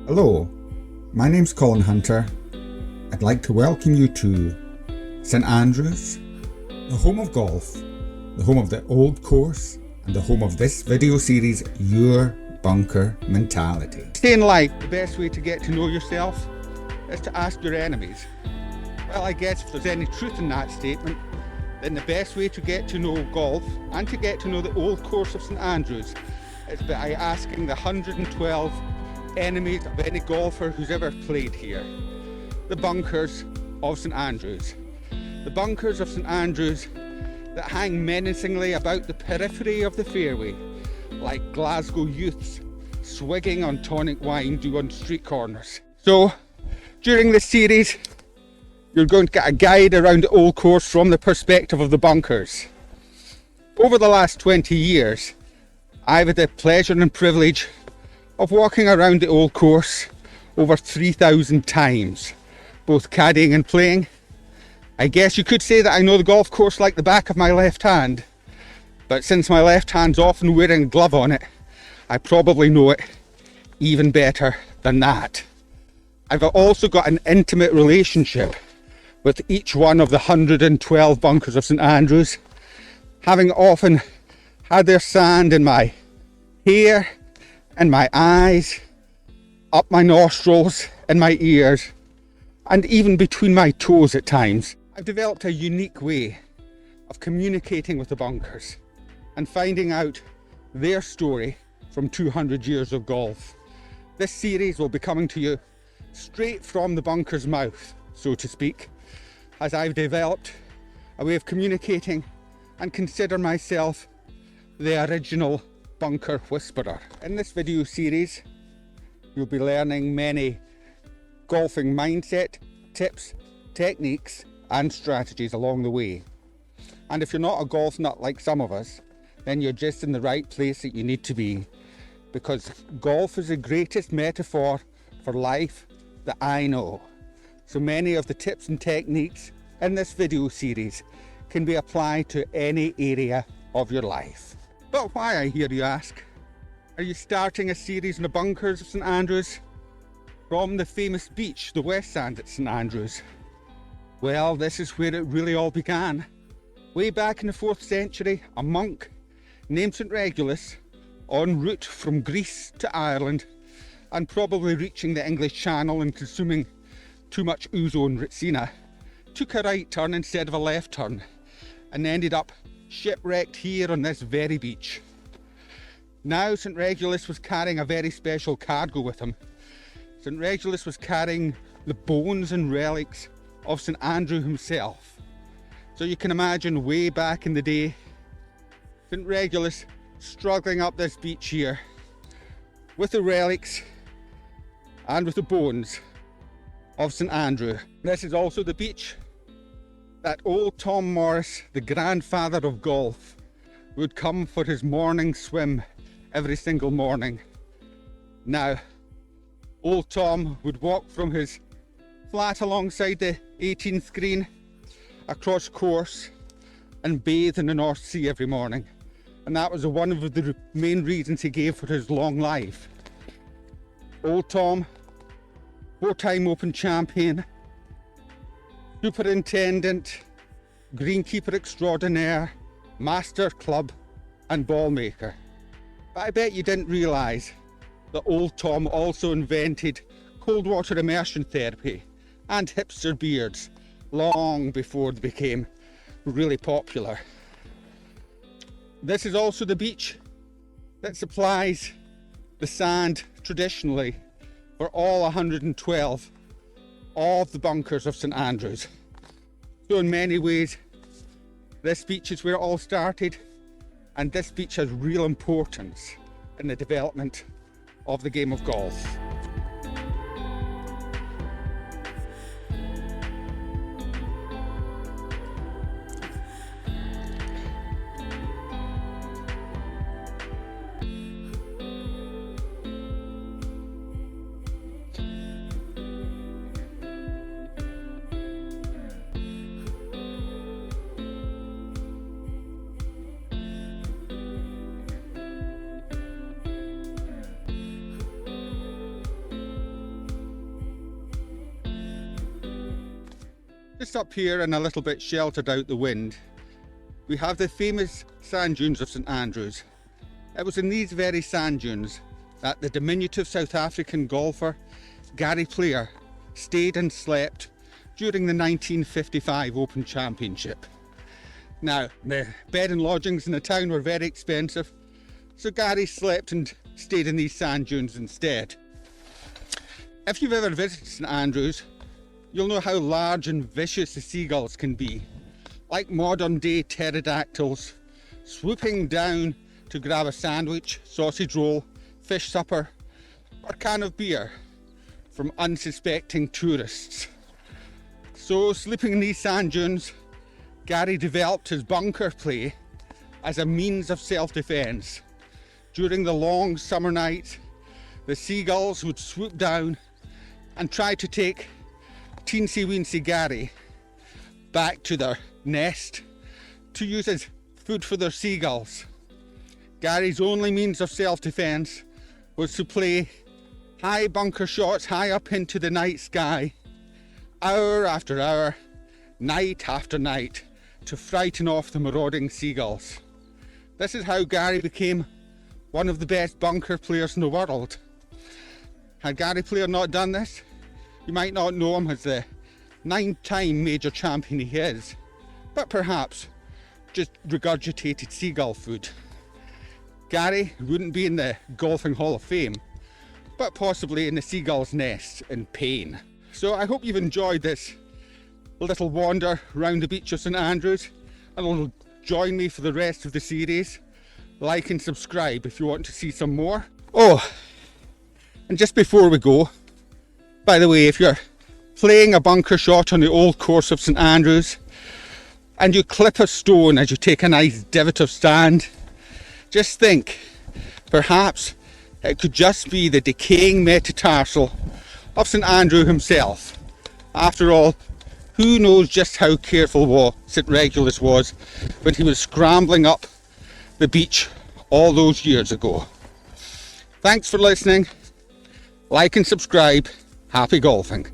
Hello, my name's Colin Hunter. I'd like to welcome you to St Andrews, the home of golf, the home of the old course, and the home of this video series, Your Bunker Mentality. In life, the best way to get to know yourself is to ask your enemies. Well, I guess if there's any truth in that statement, then the best way to get to know golf and to get to know the old course of St Andrews is by asking the 112 enemies of any golfer who's ever played here. The bunkers of St Andrews. The bunkers of St Andrews that hang menacingly about the periphery of the fairway, like Glasgow youths swigging on tonic wine do on street corners. So, during this series, you're going to get a guide around the old course from the perspective of the bunkers. Over the last 20 years, I've had the pleasure and privilege of walking around the old course over 3,000 times, both caddying and playing. I guess you could say that I know the golf course like the back of my left hand, but since my left hand's often wearing a glove on it, I probably know it even better than that. I've also got an intimate relationship with each one of the 112 bunkers of St Andrews, having often had their sand in my hair, in my eyes, up my nostrils, in my ears, and even between my toes at times. I've developed a unique way of communicating with the bunkers and finding out their story from 200 years of golf. This series will be coming to you straight from the bunker's mouth, so to speak, as I've developed a way of communicating and consider myself the original bunker whisperer. In this video series, you'll be learning many golfing mindset, tips, techniques, and strategies along the way. And if you're not a golf nut like some of us, then you're just in the right place that you need to be, because golf is the greatest metaphor for life that I know. So many of the tips and techniques in this video series can be applied to any area of your life. But why, I hear you ask? Are you starting a series in the bunkers of St Andrews from the famous beach, the West Sand at St Andrews? Well, this is where it really all began. Way back in the 4th century, a monk named St Regulus, en route from Greece to Ireland and probably reaching the English Channel and consuming too much ouzo and ritsina, took a right turn instead of a left turn and ended up shipwrecked here on this very beach. Now St Regulus was carrying a very special cargo with him. St Regulus was carrying the bones and relics of St Andrew himself. So you can imagine way back in the day, St Regulus struggling up this beach here with the relics and with the bones of St Andrew. This is also the beach that old Tom Morris, the grandfather of golf, would come for his morning swim every single morning. Now, old Tom would walk from his flat alongside the 18th green across course and bathe in the North Sea every morning. And that was one of the main reasons he gave for his long life. Old Tom, 4-time Open champion, superintendent, greenkeeper extraordinaire, master club and ball maker. But I bet you didn't realise that old Tom also invented cold water immersion therapy and hipster beards long before they became really popular. This is also the beach that supplies the sand traditionally for all 112 of the bunkers of St Andrews. So in many ways, this beach is where it all started, and this beach has real importance in the development of the game of golf. Just up here and a little bit sheltered out the wind, we have the famous sand dunes of St Andrews. It was in these very sand dunes that the diminutive South African golfer Gary Player stayed and slept during the 1955 Open Championship. Now, the bed and lodgings in the town were very expensive, so Gary slept and stayed in these sand dunes instead. If you've ever visited St Andrews, you'll know how large and vicious the seagulls can be, like modern day pterodactyls, swooping down to grab a sandwich, sausage roll, fish supper, or can of beer from unsuspecting tourists. So, sleeping in these sand dunes, Gary developed his bunker play as a means of self-defence. During the long summer nights, the seagulls would swoop down and try to take teensy weensy Gary back to their nest to use as food for their seagulls. Gary's only means of self-defence was to play high bunker shots high up into the night sky, hour after hour, night after night, to frighten off the marauding seagulls. This is how Gary became one of the best bunker players in the world. Had Gary Player not done this, you might not know him as the 9-time major champion he is, but perhaps just regurgitated seagull food. Gary wouldn't be in the Golfing Hall of Fame, but possibly in the seagull's nest in pain. So I hope you've enjoyed this little wander round the beach of St Andrews, and will join me for the rest of the series. Like and subscribe if you want to see some more. Oh, and just before we go, by the way, if you're playing a bunker shot on the old course of St Andrews and you clip a stone as you take a nice divot of sand, just think, perhaps it could just be the decaying metatarsal of St Andrew himself. After all, who knows just how careful St Regulus was when he was scrambling up the beach all those years ago. Thanks for listening. Like and subscribe. Happy golfing.